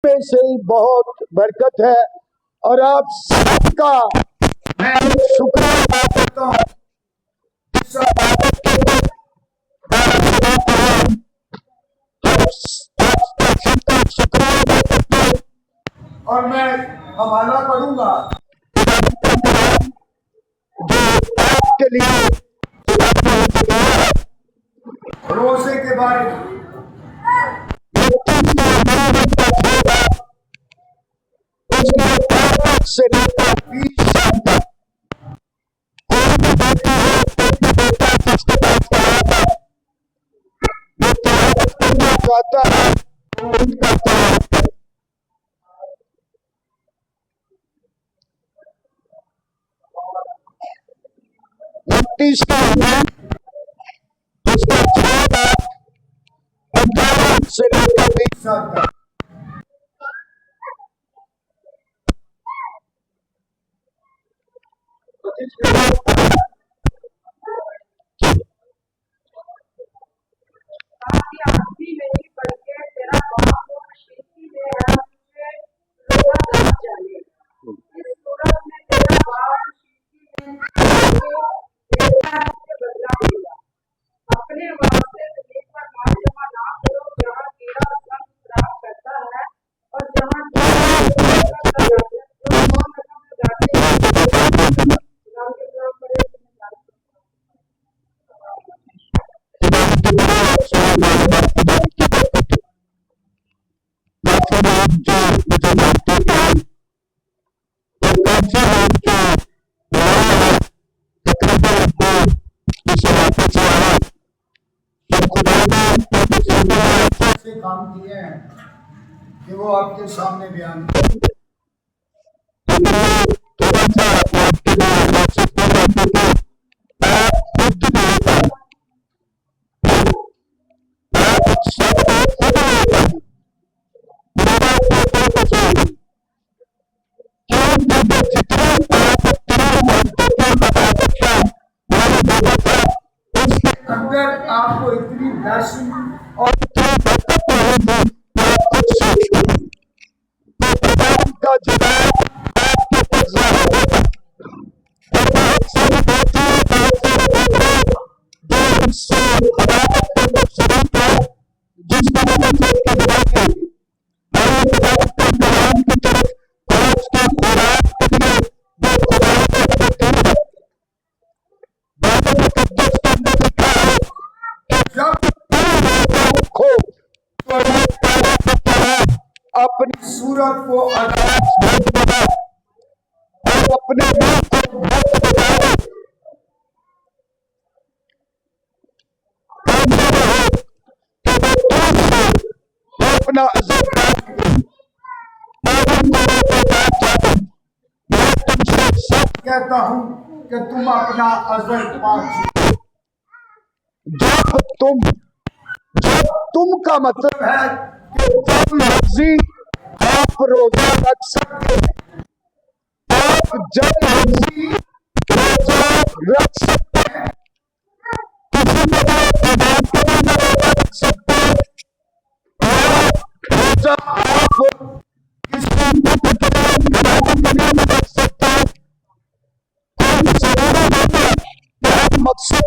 में से ही बहुत बरकत है और आप सबका मैं शुक्र अदा करता हूँ। और मैं हवाला पढ़ूंगा जो आपके लिए रोजे के बारे में से लेकर 20 साल तक चाहता है से लेकर 20 साल तक अपने वास्ते लेकर माल जमा ना करो जहाँ तेरा संग प्राप्त करता है और जहाँ काम किए हैं कि वो आपके सामने बयान अगर आपको इतनी ब्लेसिंग और का जवाब आपके पास अपनी सूरत को अपने अपना मैं तुमसे सब कहता हूं कि तुम अपना अजर पा जब तुम का मतलब है कि जब मर्जी आप रोजा रख सकते हैं, आप जब मर्जी रोजा रख सकते हैं, रख सकते हैं, रोजा आप किसी रख सकते हैं, मकसद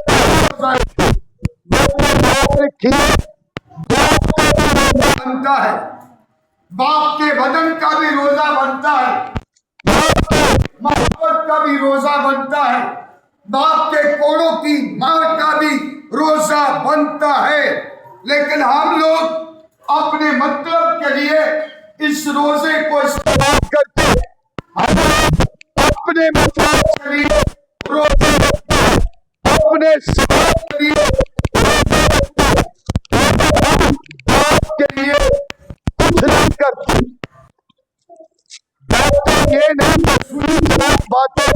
बनता है, बाप के बदन का भी रोजा बनता है, बाप के मोहब्बत का भी रोजा बनता है, बाप के कोड़ों की मां का भी रोजा बनता है। लेकिन हम लोग अपने मतलब के लिए इस रोजे को इस्तेमाल करते हैं, अपने मतलब के लिए रोजे रखते हैं, अपने स्वाद के लिए के लिए कुछ नहीं करते। ये नहीं बातें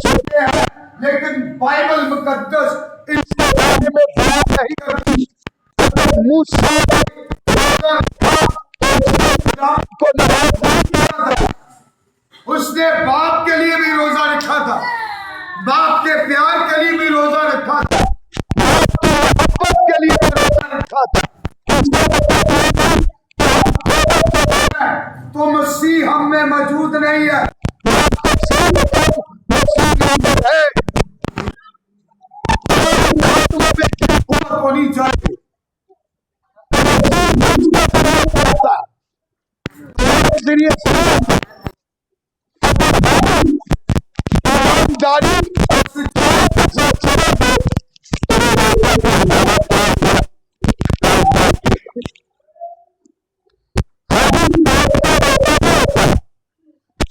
सुनते हैं, लेकिन बाइबल मुकद्दस इसके बारे में बात नहीं करती। अगर मूसा को नाराज नहीं किया था, उसने बाप के लिए भी रोजा रखा था, बाप के प्यार के लिए भी रोजा रखा था, बाप की मोहब्बत के लिए भी रोजा रखा था। हम में मौजूद नहीं है। होनी चाहिए।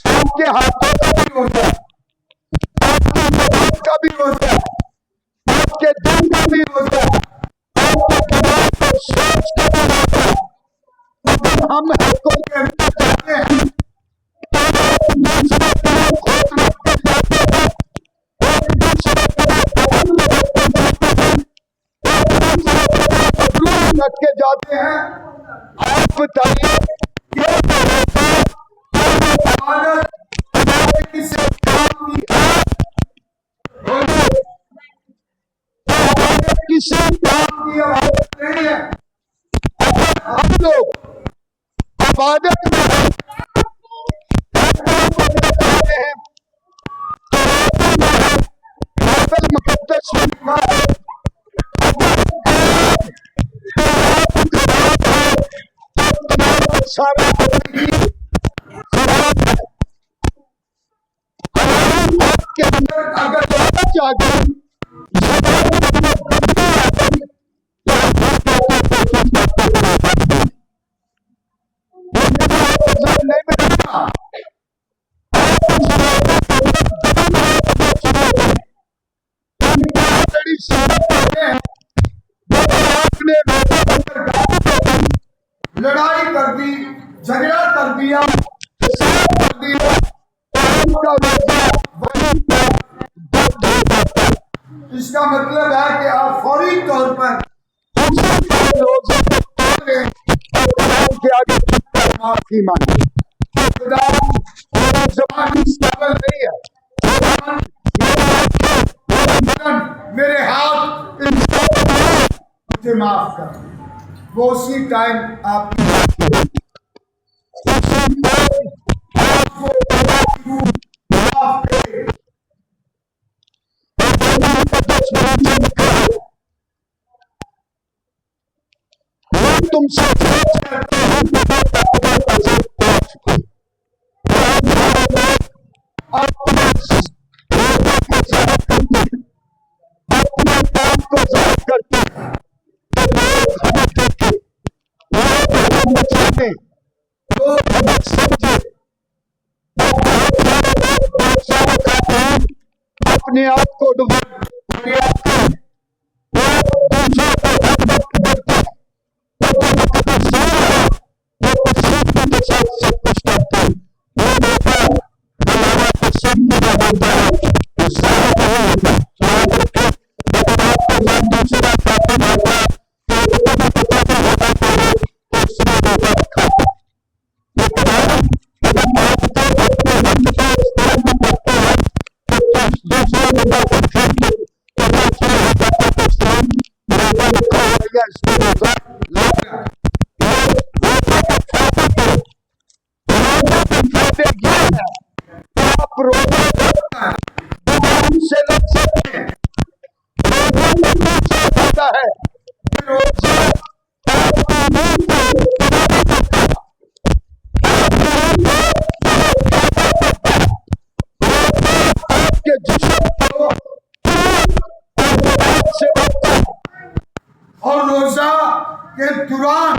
आपके हाथों का भी होता है, आपकी जबान का भी होता है, आपके दिल का भी होता है, आपके दिमाग और सोच का भी होता है। अगर हम हाथों के अंदर जाते हैं दूसरे के लिए खोज रखते जाते हैं, एक दूसरे के लिए पसंद रखते जाते हैं, एक दूसरे के लिए बदलून रख के जाते हैं। आप बताइए आदत किसे काम की है? किसी काम की आदत नहीं है। हम लोग इबादत में हैं, बाइबल मुकद्दस में लिखा है, सारा खराब है। आपके अंदर अगर जागे नहीं मिलता। लड़ाई कर दी, झगड़ा कर दिया, कर दिया, इसका मतलब है कि आप फौरी तौर पर माफी मांगे। जबान नहीं है, मेरे हाथ मुझे माफ कर, वो उसी टाइम आप तुमसे अपने काम को जाहिर करते हैं, लोग हमें समझे, अपने आप को से लग सकते हैं। है आपके जिस्म को से बचता है और रोजा के दौरान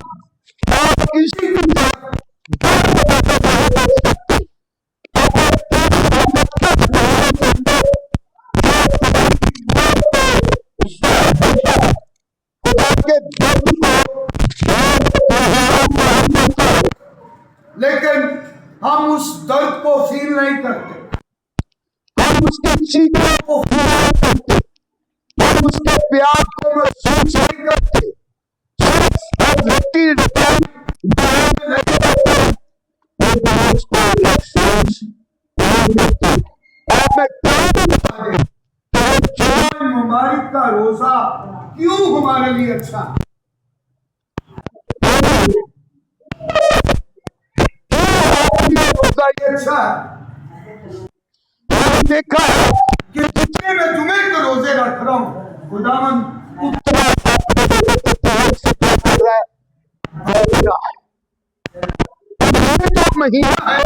आप किसी लेकिन हम उस दर्द को फील नहीं करते, हम उसके चीखने को फील नहीं करते, हम उसके प्यार को महसूस नहीं करते। मुबारक का रोजा क्यों हमारे लिए अच्छा है? रोजा दूसरा ये अच्छा है देखा है कि जितने मैं जुमे के रोजे रख रहा हूँ खुदावन कर रहा है जो महीना है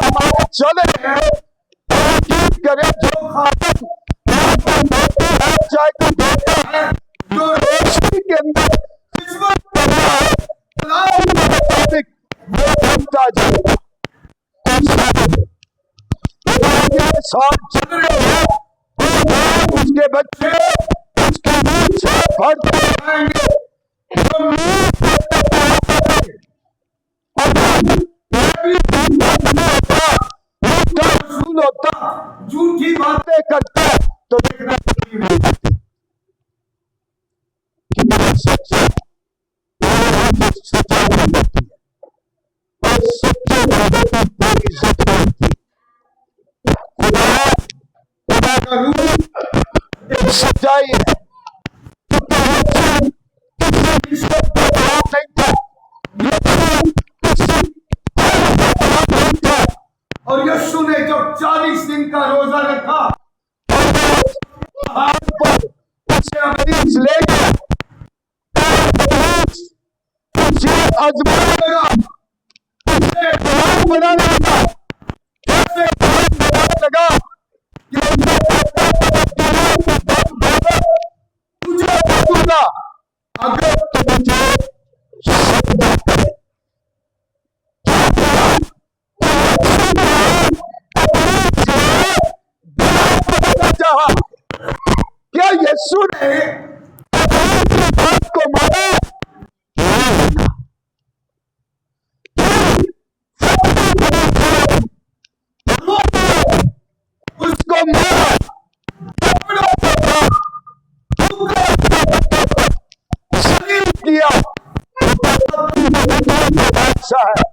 हमारे चल रहे हैं करे जो चाहे तो देता है जो रोशनी के अंदर किस्मत मुताबिक वो बनता जाएगा साल चल रहे हैं उसके बच्चे उसके पीछे बढ़ते आएंगे रसूल होता झूठी बात बातें करता है तो देखना सच्चाई है और यीशु ने जब 40 दिन का रोजा रखा लगा अगर क्या यीशु ने बात को माना उसको माना किया अच्छा है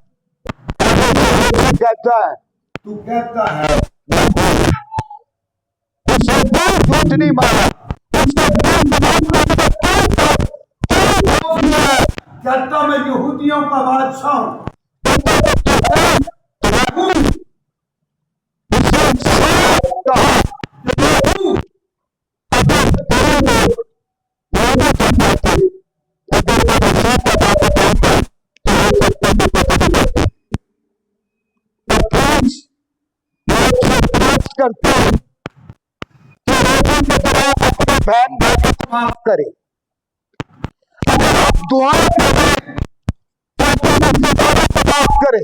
कहता है तू कहता है झूठ नहीं मारा कहता मैं यहूदियों का बादशाह हूं करते हैं बहन भाई को माफ करे अगर आप दुआ करें माफ करे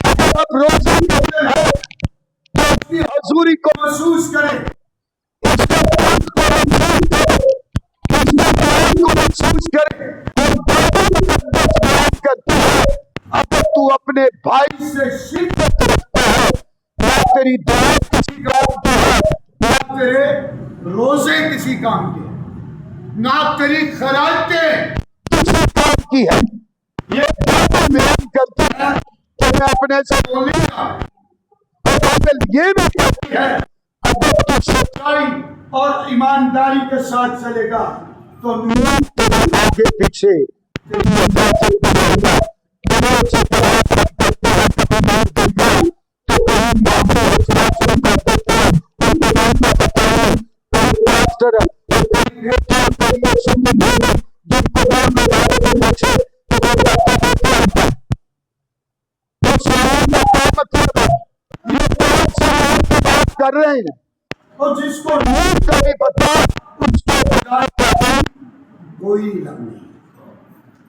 अगर आप रोजा करते हैं तो अपनी हजूरी को महसूस करें महसूस करे करते हैं अगर तू अपने भाई इससे शिद्दत रखता है या तेरी दुआ किसी काम की है ना तेरे रोजे किसी काम के ना तेरी खरातें किसी काम की है ये बयान करता है कि मैं अपने से बोलेगा और ये भी कहती है अगर तू सच्चाई और ईमानदारी के साथ चलेगा तो आगे पीछे कर रहे हैं और जिसको नूर का भी पता उसको कोई इल्म नहीं।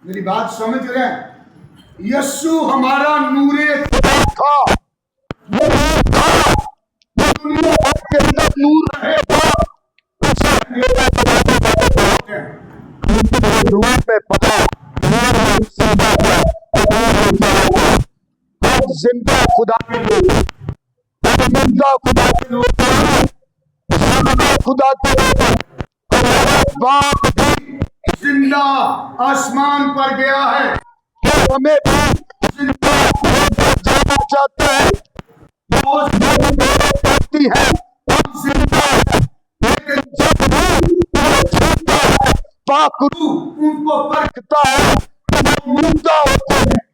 मेरी बात समझ रहे हैं यस्सु हमारा नूरे था वो नूर था वो दुनिया भर के अंदर नूर रहेगा नूर में पता जिंदा खुदा के लोग जिंदा खुदा के लोग खुदा के बाप जिंदा आसमान पर गया है हमें जिंदा जाना चाहता है बहुत करती है जिंदा है लेकिन जब पाकरू उनको परखता है तो वो मुर्दा होता है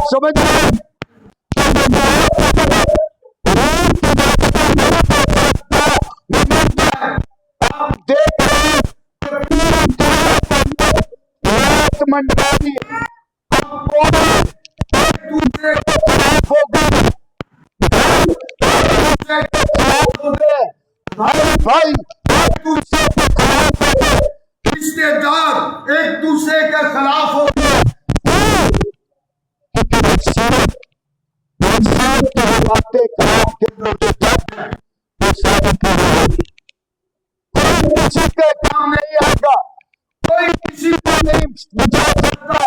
समझ रहे हैं? आप देख रहे हैं मंडली दूसरे हो गए भाई दूसरे रिश्तेदार एक दूसरे के खिलाफ हो बातें किसी के काम नहीं आएगा, कोई किसी को नहीं बचा सकता,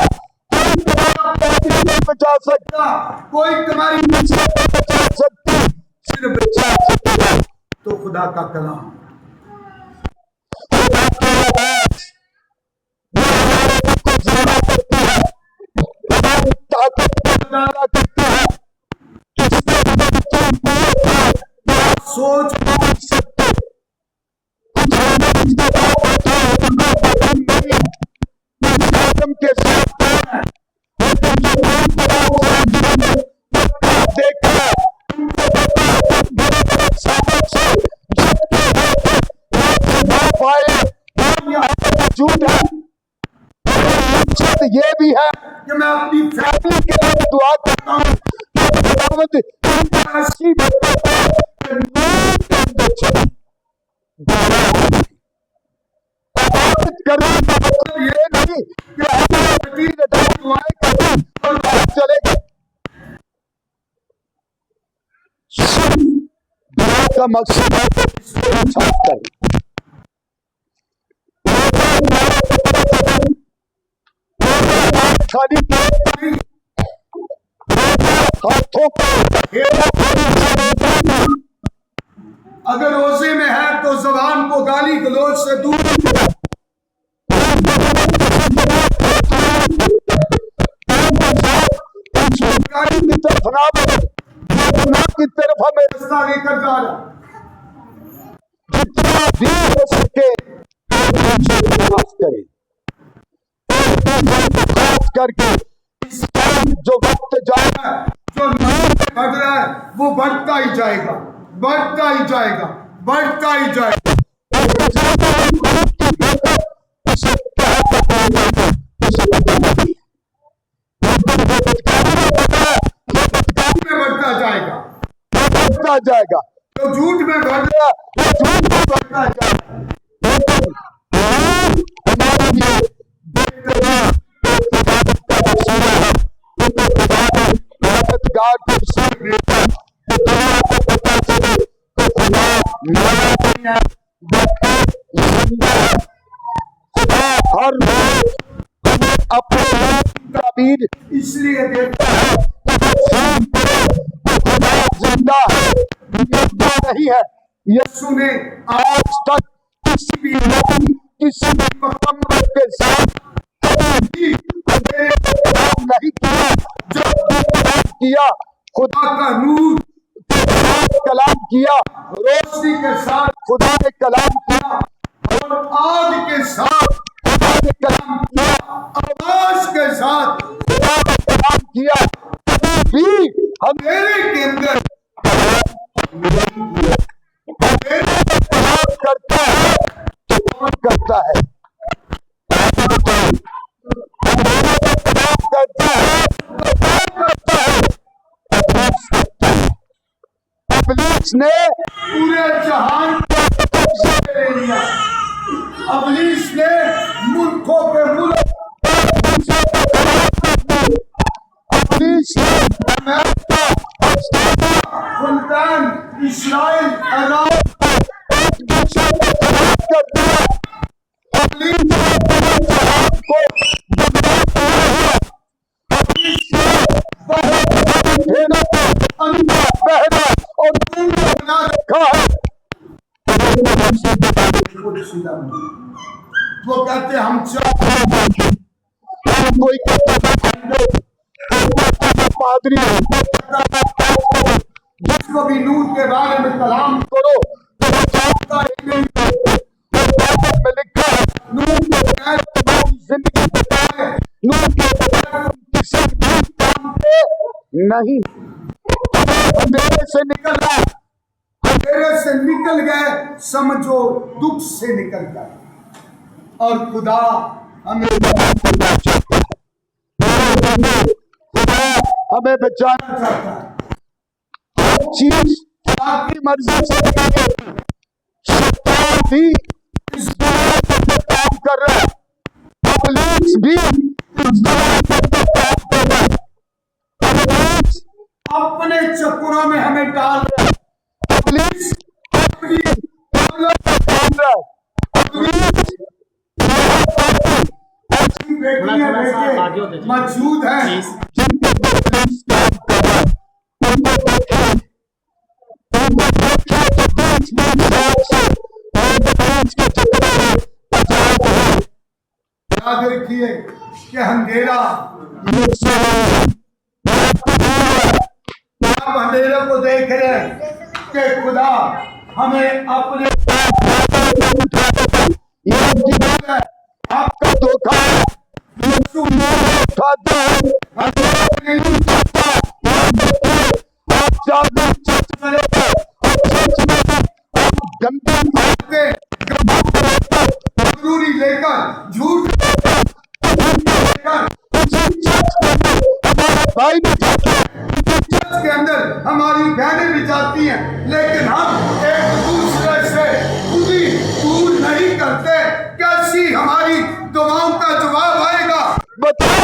कोई नहीं बचा सकता, कोई तुम्हारी बचा सकती, सिर्फ बचा सकता तो खुदा का कलाम सोच के साथ देखा झूठ है। ये भी है कि मैं अपनी फैमिली के लिए दुआ करता हूँ करने का मतलब ये नहीं कि दुआएं करें और बात चलेगा। दुआ का मकसद है साफ करें। खाली हाथों को अगर रोजे में है तो जबान को गाली गलौज से दूर की तरफ ना बढ़े, की तरफ हमें रास्ता लेकर जा रहा जितना भी हो सके प्रयास करें, खास करके जो वक्त जाए जो बढ़ रहा है वो बढ़ता ही जाएगा, बढ़ता ही जाएगा, बढ़ता ही जाएगा। बढ़ता जाएगा, बढ़ता जाएगा, तो झूठ में बढ़ रहा वो झूठ में बढ़ता जाएगा। हमारे लिए मददगार को हर रोज अपने ताबीर इसलिए देता है जिंदा है, नहीं है। ये सुने आज तक किसी भी नबी, किसी भी पैगंबर के साथ कभी भी कलाम नहीं किया। जब भी कलाम किया खुदा का नूर कलाम किया, रोशनी के साथ खुदा ने कलाम किया, और आग के साथ खुदा ने कलाम किया, आवाज के साथ खुदा ने कलाम किया। कभी भी हम मेरे के अंदर कलाम करता है तो कौन करता है? कलाम करता है तो कौन करता है? इब्लीस ने पूरे जहान को कब्जे में ले लिया। इब्लीस ने मुल्कों के मुल्क इब्लीस ने अमेरिका, सुल्तान, इस्राइल, इराक कर दिया। इब्लीस ने जहान को बदनाम किया। इब्लीस ने अंधा, बहरा और गूंगा बना रखा है। वो कहते हम कोई कहता पादरी, जिसको भी नूर के बारे में कलाम करो तो वो जानता ही नहीं। बाइबल में लिखा है नूर के बगैर तुम्हारी जिंदगी बेकार है, नूर के बगैर तुम किसी भी काम के नहीं, अंधेरे से निकल गए, अंधेरे से निकल गए, समझो दुख से निकल गए। और खुदा हमें खुदा हमें बचाना चाहता है। हर चीज आपकी मर्जी से शैतान भी इस दुनिया पर काम कर रहा है, पुलिस भी इस दुनिया पर काम कर रहा है, पुलिस अपने चक्करों में हमें डाल रहा है। पुलिस अपनी दौलत पर काम रहा है, पुलिस ऐसी बेटियां बेटे मौजूद हैं जिनके पुलिस काम कर रहा है, उनको देखिए तो बीच बीच से और पुलिस के चक्करों में आजाद है। याद रखिए कि अंधेरा, आप अंधेरे को देख रहे हैं कि खुदा हमें अपने आपका धोखा है, यीशु नहीं उठाता है, नहीं उठाता, आप जादू सच करेगा, आप सच में आप गंदे के जरूरी लेकर झूठ लेकर हमारा भाई भी जाता है, चर्च के अंदर हमारी बहनें भी जाती हैं, लेकिन हम एक दूसरे से खुद ही दूर नहीं करते। कैसी हमारी दुआओं का जवाब आएगा? बताओ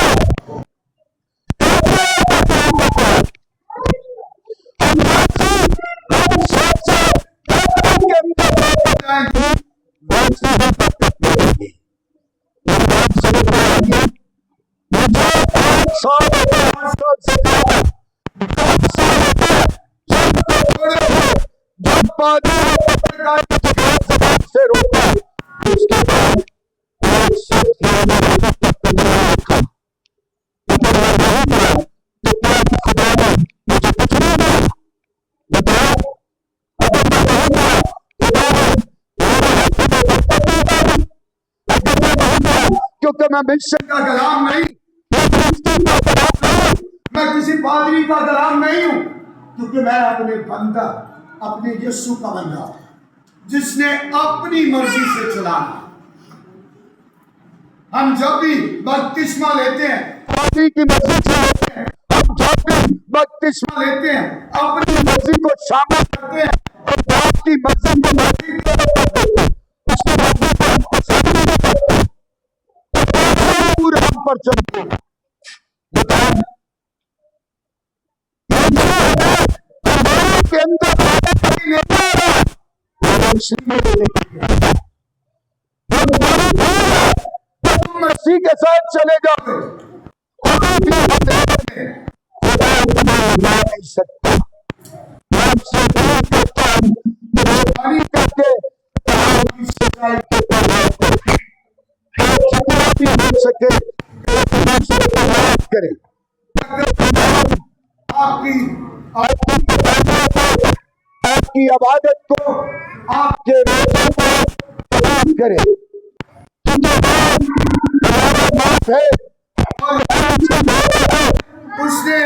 से रोका उसके बाद क्योंकि मैं मिशन का गुलाम नहीं, मैं किसी पादरी का गुलाम नहीं हूं, क्योंकि मैं अपने बंदा, अपने यीशु का बंदा जिसने अपनी मर्जी से चलाना। हम जब भी बपतिस्मा लेते हैं, पानी की मर्जी से लेते हैं, हम जब भी बपतिस्मा लेते हैं अपनी मर्जी को शामिल करते हैं और बाप की मर्जी को मर्जी करते हैं, उसकी मर्जी को हम पसंद नहीं करते, पूरे हम पर चलते हैं। बताओ के अंदर तुम मसीह के साथ चले जाओ, खुदा नहीं सकता, आपसे दूर करता हूं, मेहरबानी करके जितना भी हो सके बात करें, आपकी इबादत को, आपके रोज़ों को कबूल करें, क्योंकि हमारा बाप है और उसने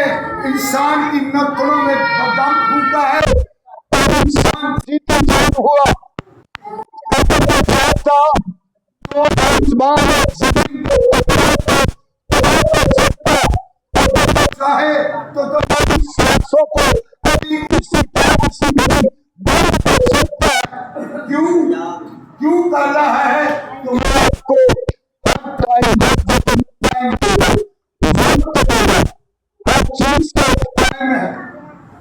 इंसान की नथनों में दम फूका है और इंसान जीते जान हुआ। अगर वो चाहता तो आसमान और जमीन को तबाह कर सकता, अगर वो चाहे तो तुम्हारी सांसों को कभी किसी तरह से भी बंद कर सकता। क्यों कर रहा है? तुम आपको हर चीज का टाइम है।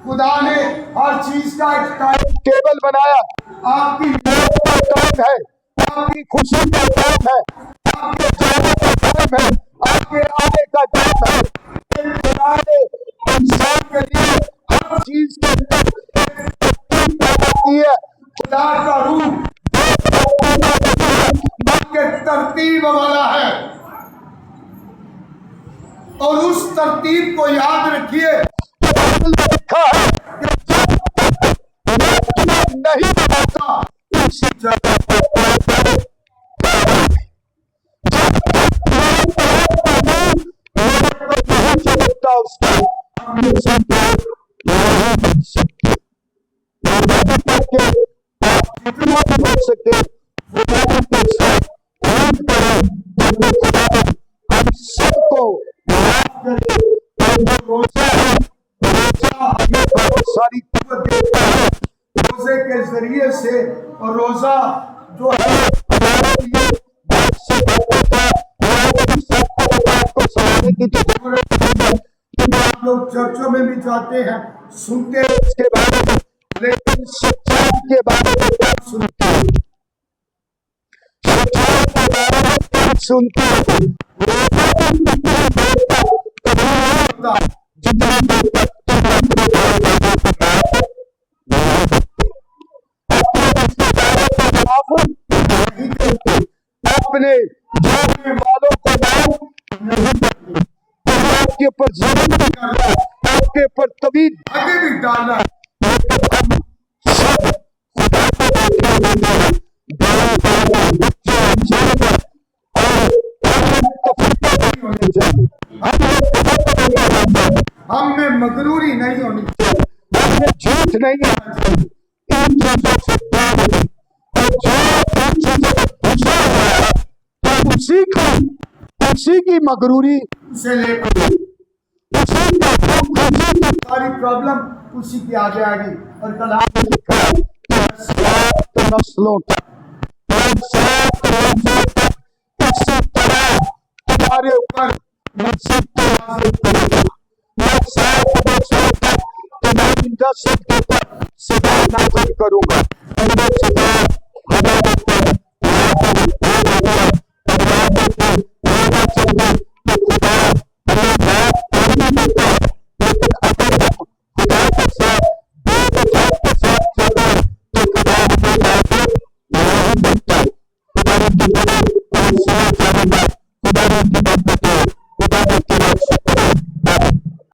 खुदा ने हर चीज का एक टाइम टेबल बनाया, आपकी मौत का टाइम है, आपकी खुशी का टाइम है, आपके जाने का टाइम है, आपके आने का टाइम है। खुदा ने इंसान के लिए हर चीज के अंदर तरतीब पैदा की है। खुदा का रूह तरतीब वाला है, और उस तरतीब को याद रखिए। लिखा है कि जब तक नहीं बनाता उसी जगह पर जब तक नहीं चिपकता उसको किसी को नहीं बन सकते। इबादत करके आप जितना भी बन सके खुदा के साथ बात करें, ताकि खुदा हम सबको माफ करे। और जो रोजा है, रोजा हमें बहुत सारी ताकत देता है। रोजे के जरिए से, और रोजा जो है हमारे लिए बहुत से बरकत है। हमारे सबको आपको समझने की जरूरत है कि आप लोग चर्चों में भी जाते हैं, सुनते हैं इसके बारे में, लेकिन सच्चाई के बारे में कम सुनते हैं। सच्चाई के बारे में कम सुनते हैं। रोजा भी उतनी देर तक कभी नहीं होता जितनी देर तक तुम अपने भाई बहनों को माफ नहीं करते, अपने रिश्तेदारों को माफ नहीं करते, अपने जानने वालों को माफ नहीं करते। कोई आपके ऊपर जुल्म भी कर रहा है, आपके ऊपर तवीज आगे भी डालना है। लेकिन हम सब खुदा को देखने देते हैं। बड़े बड़े बच्चे जानवर और तफरीका नहीं होनी चाहिए। हम लोग खुदा को देखने देते हैं। हम में मगरूरी नहीं होनी चाहिए। हमें झूठ नहीं आना चाहिए। इन चीजों से दूर रहें। और जो इन चीजों में घुसा हुआ है, तो उसी की मगरूरी उसे लेकर उसी का दुख, उसी की सारी प्रॉब्लम उसी की आ जाएगी। और कल लिखा है कि 7 नस्लों तक, 7 नस्लों तक इसी तरह तुम्हारे ऊपर मुसीबत नाज़िल करूंगा। मैं 7 नस्लों तक तुम्हारी नस्ल के ऊपर सजा नाज़िल करूंगा। और वो सजा हमारे ऊपर नाज़िल हो रही है। और याद रखिए, होना चाहिए कि खुदा हमें माफ कर भी देता है, लेकिन अगर हम खुदा के साथ बेवफाई के साथ चले तो खुदा हमें माफ नहीं करता। खुदा की बड़ी और सुना जाएगा। खुदा की